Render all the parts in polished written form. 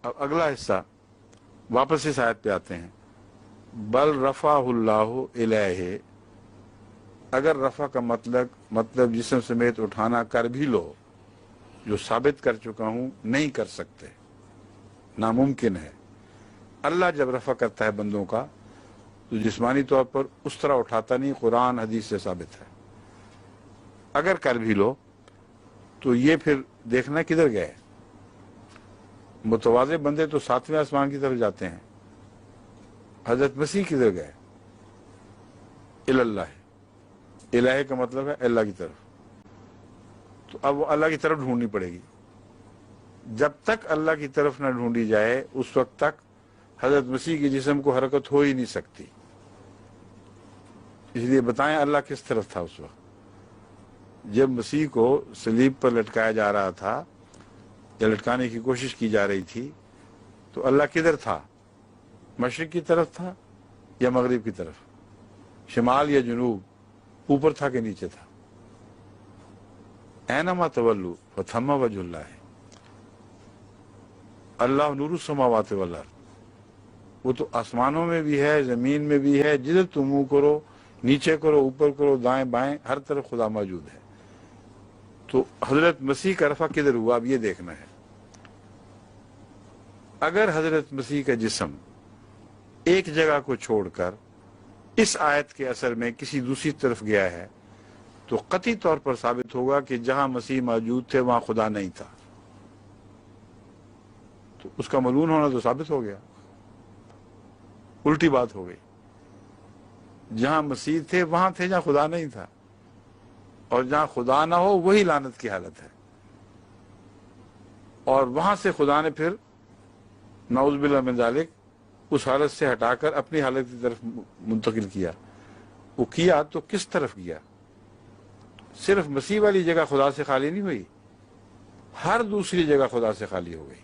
اب اگلا حصہ واپس اس آیت پہ آتے ہیں، بل رفع اللہ الیہ، اگر رفع کا مطلب جسم سمیت اٹھانا کر بھی لو، جو ثابت کر چکا ہوں نہیں کر سکتے، ناممکن ہے۔ اللہ جب رفع کرتا ہے بندوں کا تو جسمانی طور پر اس طرح اٹھاتا نہیں، قرآن حدیث سے ثابت ہے۔ اگر کر بھی لو تو یہ پھر دیکھنا کدھر گئے، متواضع بندے تو 7ویں آسمان کی طرف جاتے ہیں، حضرت مسیح کدھر گئے؟ اللہ، الہ کا مطلب ہے اللہ کی طرف، تو اب وہ اللہ کی طرف ڈھونڈنی پڑے گی۔ جب تک اللہ کی طرف نہ ڈھونڈی جائے اس وقت تک حضرت مسیح کے جسم کو حرکت ہو ہی نہیں سکتی۔ اس لیے بتائیں اللہ کس طرف تھا اس وقت جب مسیح کو صلیب پر لٹکایا جا رہا تھا یا لٹکانے کی کوشش کی جا رہی تھی، تو اللہ کدھر تھا؟ مشرق کی طرف تھا یا مغرب کی طرف؟ شمال یا جنوب؟ اوپر تھا کہ نیچے تھا؟ اینما تولوا فثم وجہ اللہ، اللہ نور السماوات والارض، وہ تو آسمانوں میں بھی ہے، زمین میں بھی ہے، جدھر تم منہ کرو، نیچے کرو، اوپر کرو، دائیں بائیں، ہر طرف خدا موجود ہے۔ تو حضرت مسیح کا رفع کدھر ہوا، اب یہ دیکھنا ہے۔ اگر حضرت مسیح کا جسم ایک جگہ کو چھوڑ کر اس آیت کے اثر میں کسی دوسری طرف گیا ہے تو قطعی طور پر ثابت ہوگا کہ جہاں مسیح موجود تھے وہاں خدا نہیں تھا، تو اس کا ملعون ہونا تو ثابت ہو گیا، الٹی بات ہو گئی۔ جہاں مسیح تھے وہاں تھے جہاں خدا نہیں تھا، اور جہاں خدا نہ ہو وہی لعنت کی حالت ہے، اور وہاں سے خدا نے پھر نعوذ باللہ من ذالک اس حالت سے ہٹا کر اپنی حالت کی طرف منتقل کیا۔ وہ کیا تو کس طرف کیا؟ صرف مسیح والی جگہ خدا سے خالی نہیں ہوئی، ہر دوسری جگہ خدا سے خالی ہو گئی،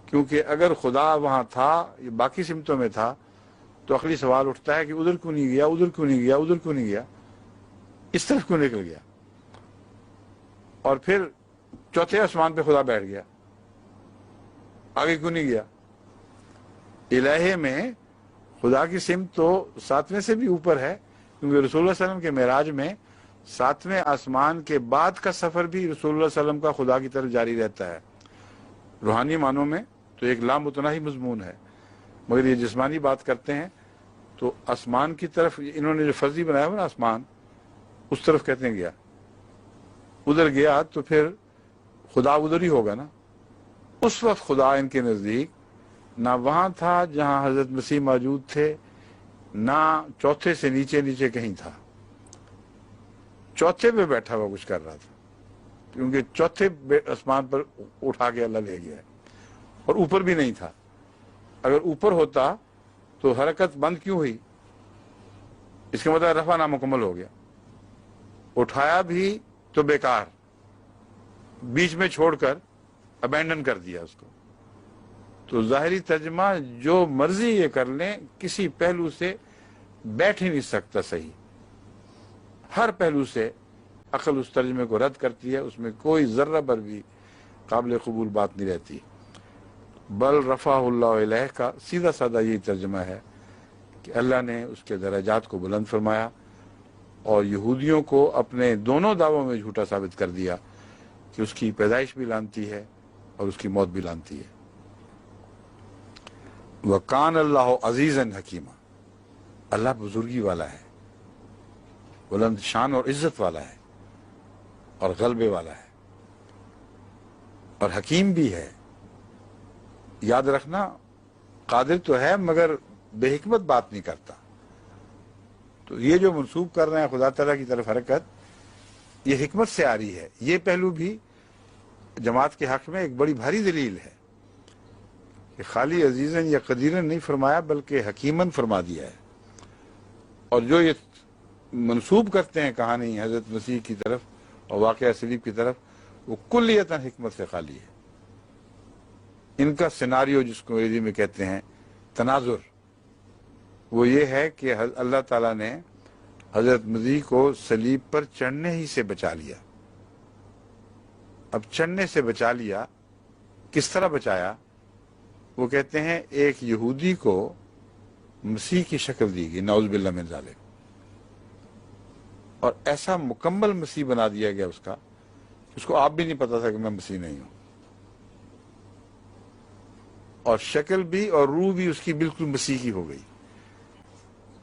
کیونکہ اگر خدا وہاں تھا، یہ باقی سمتوں میں تھا، تو عقلی سوال اٹھتا ہے کہ ادھر کیوں نہیں گیا، ادھر کیوں نہیں گیا، ادھر کیوں نہیں گیا، اس طرف کیوں نکل گیا؟ اور پھر چوتھے آسمان پہ خدا بیٹھ گیا، آگے کیوں نہیں گیا؟ الہے میں خدا کی سمت تو 7ویں سے بھی اوپر ہے، کیونکہ رسول اللہ علیہ وسلم کے معراج میں 7ویں آسمان کے بعد کا سفر بھی رسول اللہ علیہ وسلم کا خدا کی طرف جاری رہتا ہے۔ روحانی معنوں میں تو ایک لامتناہی مضمون ہے، مگر یہ جسمانی بات کرتے ہیں تو آسمان کی طرف انہوں نے جو فرضی بنایا ہوا نا آسمان، اس طرف کہتے ہیں گیا، ادھر گیا تو پھر خدا ادھر ہی ہوگا نا۔ اس وقت خدا ان کے نزدیک نہ وہاں تھا جہاں حضرت مسیح موجود تھے، نہ چوتھے سے نیچے نیچے کہیں تھا، چوتھے پہ بیٹھا ہوا کچھ کر رہا تھا، کیونکہ چوتھے آسمان پر اٹھا کے اللہ لے گیا ہے، اور اوپر بھی نہیں تھا۔ اگر اوپر ہوتا تو حرکت بند کیوں ہوئی؟ اس کا مطلب رفع نامکمل ہو گیا، اٹھایا بھی تو بیکار، بیچ میں چھوڑ کر ابینڈن کر دیا اس کو۔ تو ظاہری ترجمہ جو مرضی یہ کر لیں، کسی پہلو سے بیٹھ ہی نہیں سکتا صحیح، ہر پہلو سے عقل اس ترجمے کو رد کرتی ہے، اس میں کوئی ذرہ بھر بھی قابل قبول بات نہیں رہتی۔ بل رفع اللہ الیہ کا سیدھا سادہ یہی ترجمہ ہے کہ اللہ نے اس کے درجات کو بلند فرمایا، اور یہودیوں کو اپنے دونوں دعووں میں جھوٹا ثابت کر دیا کہ اس کی پیدائش بھی لانتی ہے اور اس کی موت بھی لانتی ہے۔ وَقَانَ اللَّهُ عَزِيزًا حَكِيمًا، اللہ بزرگی والا ہے، بلند شان اور عزت والا ہے، اور غلبے والا ہے، اور حکیم بھی ہے۔ یاد رکھنا، قادر تو ہے مگر بے حکمت بات نہیں کرتا۔ تو یہ جو منسوب کر رہے ہیں خدا تعالیٰ کی طرف حرکت، یہ حکمت سے آ رہی ہے۔ یہ پہلو بھی جماعت کے حق میں ایک بڑی بھاری دلیل ہے کہ خالی عزیزاً یا قدیراً نہیں فرمایا بلکہ حکیماً فرما دیا ہے۔ اور جو یہ منسوب کرتے ہیں کہانی حضرت مسیح کی طرف اور واقعہ صلیب کی طرف، وہ کلیتاً حکمت سے خالی ہے۔ ان کا سیناریو جس کو انگریزی میں کہتے ہیں تناظر، وہ یہ ہے کہ اللہ تعالیٰ نے حضرت مسیح کو صلیب پر چڑھنے ہی سے بچا لیا۔ اب چڑھنے سے بچا لیا کس طرح بچایا؟ وہ کہتے ہیں ایک یہودی کو مسیح کی شکل دی گئی، نعوذ باللہ من ذالک، اور ایسا مکمل مسیح بنا دیا گیا اس کا، اس کو آپ بھی نہیں پتا تھا کہ میں مسیح نہیں ہوں، اور شکل بھی اور روح بھی اس کی بالکل مسیح کی ہو گئی۔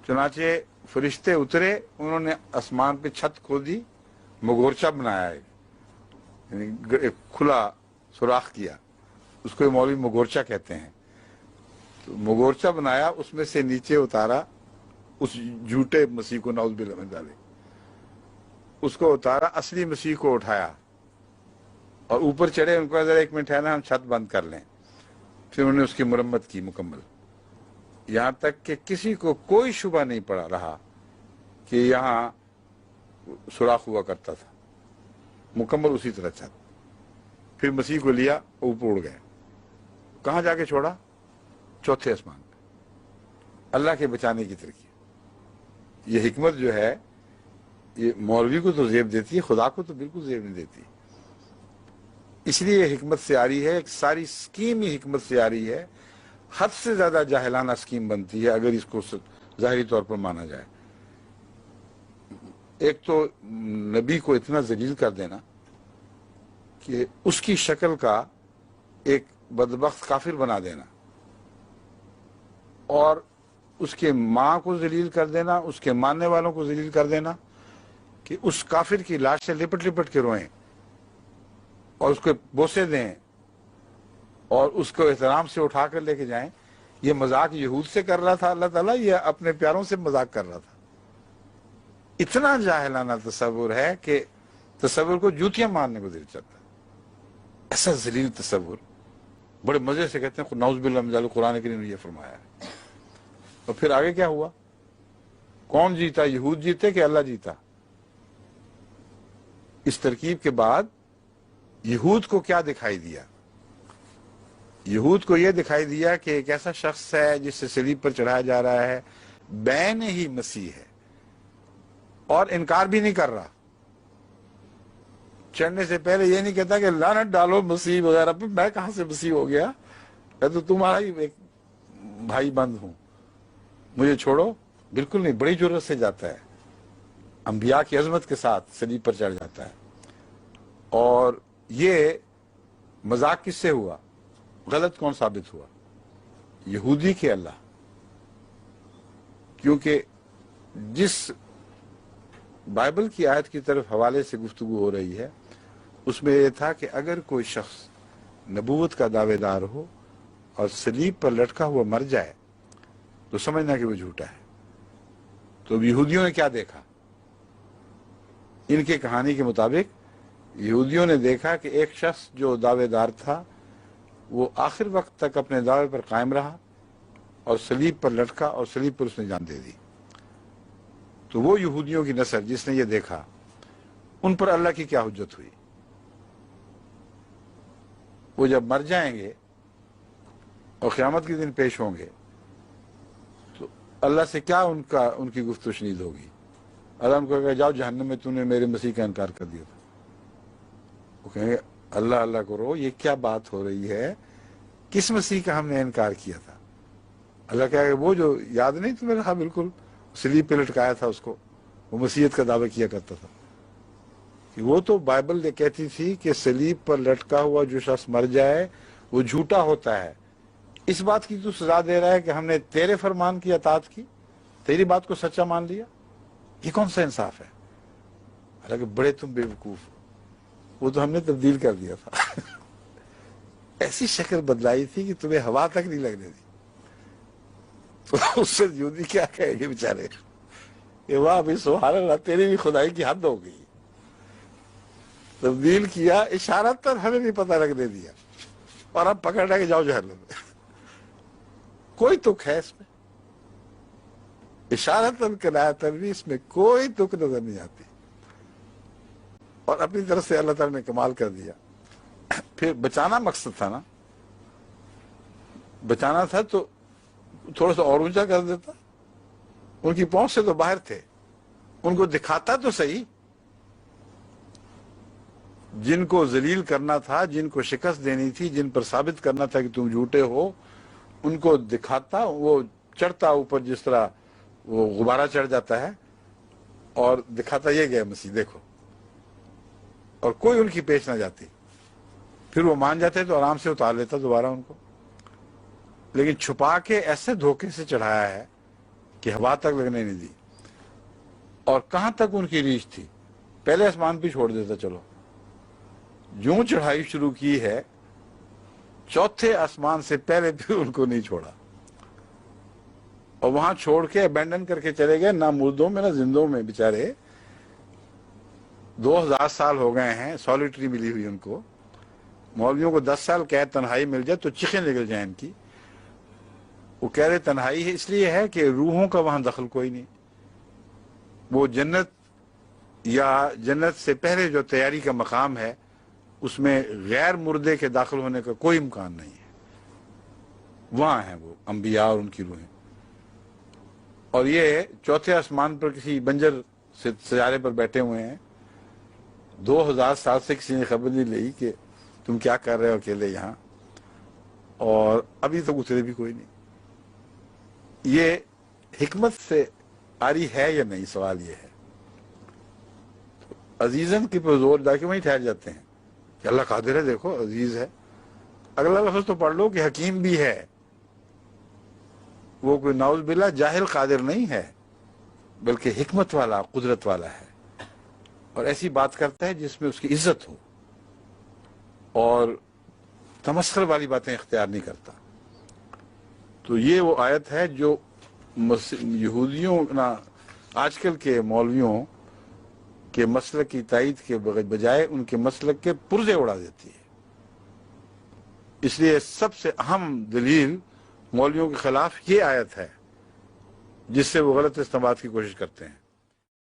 چنانچہ فرشتے اترے، انہوں نے آسمان پہ چھت کھودی، مغورچہ بنایا ہے، یعنی ایک کھلا سوراخ کیا، اس کو مولوی مغورچہ کہتے ہیں، تو مغورچہ بنایا، اس میں سے نیچے اتارا اس جھوٹے مسیح کو، نعوذ باللہ من ذالک، اس کو اتارا، اصلی مسیح کو اٹھایا اور اوپر چڑھے، ان کو ذرا ایک منٹ ہے نا ہم چھت بند کر لیں، پھر انہوں نے اس کی مرمت کی مکمل، یہاں تک کہ کسی کو کوئی شبہ نہیں پڑا رہا کہ یہاں سوراخ ہوا کرتا تھا، مکمل اسی طرح چھت۔ پھر مسیح کو لیا، اوپر اڑ گئے، کہاں جا کے چھوڑا؟ چوتھے آسمان پہ۔ اللہ کے بچانے کی ترکیب، یہ حکمت جو ہے یہ مولوی کو تو زیب دیتی ہے، خدا کو تو بالکل زیب نہیں دیتی، اس لیے یہ حکمت سے آ رہی ہے، ایک ساری اسکیم ہی حکمت سے آ رہی ہے، حد سے زیادہ جاہلانہ اسکیم بنتی ہے اگر اس کو ظاہری طور پر مانا جائے۔ ایک تو نبی کو اتنا ذلیل کر دینا کہ اس کی شکل کا ایک بدبخت کافر بنا دینا، اور اس کے ماں کو ذلیل کر دینا، اس کے ماننے والوں کو ذلیل کر دینا کہ اس کافر کی لاشیں لپٹ لپٹ کے روئیں اور اس کو بوسے دیں اور اس کو احترام سے اٹھا کر لے کے جائیں۔ یہ مذاق یہود سے کر رہا تھا اللہ تعالیٰ، یہ اپنے پیاروں سے مذاق کر رہا تھا۔ اتنا جاہلانہ تصور ہے کہ تصور کو جوتیاں مارنے کو دل چاہتا ہے، ایسا ذلیل تصور۔ بڑے مزے سے کہتے ہیں نعوذ باللہ من ذالک، قرآن کریم نے یہ فرمایا ہے۔ اور پھر آگے کیا ہوا؟ کون جیتا؟ یہود جیتے کہ اللہ جیتا؟ اس ترکیب کے بعد یہود کو کیا دکھائی دیا؟ یہود کو یہ دکھائی دیا کہ ایک ایسا شخص ہے جس سے صلیب پر چڑھایا جا رہا ہے، بین ہی مسیح ہے، اور انکار بھی نہیں کر رہا، چڑھنے سے پہلے یہ نہیں کہتا کہ لعنت ڈالو مسیح وغیرہ پہ، میں کہاں سے مسیح ہو گیا، میں تو تمہارا ہی ایک بھائی بند ہوں، مجھے چھوڑو۔ بالکل نہیں، بڑی جرت سے جاتا ہے، انبیاء کی عظمت کے ساتھ صلیب پر چڑھ جاتا ہے۔ اور یہ مذاق کس سے ہوا؟ غلط کون ثابت ہوا؟ یہودی کے اللہ، کیونکہ جس بائبل کی آیت کی طرف حوالے سے گفتگو ہو رہی ہے اس میں یہ تھا کہ اگر کوئی شخص نبوت کا دعوے دار ہو اور صلیب پر لٹکا ہوا مر جائے تو سمجھنا کہ وہ جھوٹا ہے۔ تو یہودیوں نے کیا دیکھا؟ ان کے کہانی کے مطابق یہودیوں نے دیکھا کہ ایک شخص جو دعوے دار تھا وہ آخر وقت تک اپنے دعوے پر قائم رہا اور صلیب پر لٹکا اور صلیب پر اس نے جان دے دی۔ تو وہ یہودیوں کی نسل جس نے یہ دیکھا، ان پر اللہ کی کیا حجت ہوئی؟ وہ جب مر جائیں گے اور قیامت کے دن پیش ہوں گے تو اللہ سے کیا ان کی گفت و شنید ہوگی؟ اللہ ان کو کہے جاؤ جہنم میں، تو نے میرے مسیح کا انکار کر دیا تھا۔ وہ کہیں گے اللہ اللہ کرو، یہ کیا بات ہو رہی ہے، کس مسیح کا ہم نے انکار کیا تھا؟ اللہ کہے وہ جو یاد نہیں تمہیں رہا، بالکل صلیب پہ لٹکایا تھا اس کو، وہ مسیحیت کا دعویٰ کیا کرتا تھا کہ وہ تو بائبل یہ کہتی تھی کہ صلیب پر لٹکا ہوا جو شخص مر جائے وہ جھوٹا ہوتا ہے۔ اس بات کی تو سزا دے رہا ہے کہ ہم نے تیرے فرمان کی اطاعت کی، تیری بات کو سچا مان لیا، یہ کون سا انصاف ہے؟ حالانکہ بڑے تم بے وقوف، وہ تو ہم نے تبدیل کر دیا تھا ایسی شکل بدلائی تھی کہ تمہیں ہوا تک نہیں لگنے دی۔ تو اس سے یہودی کیا کہیں گے بیچارے کہ واہ بھائی سبحان اللہ، تیری بھی خدائی کی حد ہو گئی، تبدیل کیا، اشارت تر ہمیں نہیں پتہ لگنے دیا، اور اب پکڑ لے کے جاؤ جہنم میں۔ کوئی تک ہے اس میں؟ اشارتاً کنایتاً بھی اس میں کوئی تک نظر نہیں آتی، اور اپنی طرف سے اللہ تعالیٰ نے کمال کر دیا۔ پھر بچانا مقصد تھا نا، بچانا تھا تو تھوڑا سا اور اونچا کر دیتا، ان کی پہنچ سے تو باہر تھے، ان کو دکھاتا تو صحیح، جن کو ذلیل کرنا تھا، جن کو شکست دینی تھی، جن پر ثابت کرنا تھا کہ تم جھوٹے ہو، ان کو دکھاتا، وہ چڑھتا اوپر جس طرح وہ غبارہ چڑھ جاتا ہے، اور دکھاتا یہ گیا مسیح دیکھو، اور کوئی ان کی پیش نہ جاتی. پھر وہ مان جاتے تو آرام سے اتار لیتا دوبارہ ان کو، لیکن چھپا کے ایسے دھوکے سے چڑھایا ہے کہ ہوا تک لگنے نہیں دی. اور کہاں تک ان کی ریچ تھی؟ پہلے آسمان پہ چھوڑ دیتا، چلو یوں چڑھائی شروع کی ہے، چوتھے آسمان سے پہلے بھی ان کو نہیں چھوڑا، اور وہاں چھوڑ کے ابینڈن کر کے چلے گئے، نہ مردوں میں نہ زندوں میں. بیچارے 2000 سال ہو گئے ہیں سالیٹری ملی ہوئی ان کو. مولویوں کو 10 سال قید تنہائی مل جائے تو چیخیں نکل جائیں ان کی. وہ کہہ رہے تنہائی ہے اس لیے ہے کہ روحوں کا وہاں دخل کوئی نہیں. وہ جنت یا جنت سے پہلے جو تیاری کا مقام ہے، اس میں غیر مردے کے داخل ہونے کا کوئی امکان نہیں ہے. وہاں ہیں وہ انبیاء اور ان کی روحیں. اور یہ چوتھے آسمان پر کسی بنجر سیارے پر بیٹھے ہوئے ہیں. 2000 سال سے کسی نے خبر نہیں لی کہ تم کیا کر رہے ہو اکیلے یہاں، اور ابھی تک اترے بھی کوئی نہیں. یہ حکمت سے آری ہے یا نہیں، سوال یہ ہے. عزیزن کی پر زور جا کے وہیں ٹھہر جاتے ہیں کہ اللہ قادر ہے، دیکھو عزیز ہے. اگلا لفظ تو پڑھ لو کہ حکیم بھی ہے. وہ کوئی نعوذ باللہ جاہل قادر نہیں ہے، بلکہ حکمت والا، قدرت والا ہے، اور ایسی بات کرتا ہے جس میں اس کی عزت ہو، اور تمسخر والی باتیں اختیار نہیں کرتا. تو یہ وہ آیت ہے جو یہودیوں آج کل کے مولویوں کے مسلک کی تائید کے بجائے ان کے مسلک کے پرزے اڑا دیتی ہے. اس لیے سب سے اہم دلیل مولویوں کے خلاف یہ آیت ہے، جس سے وہ غلط استنباط کی کوشش کرتے ہیں.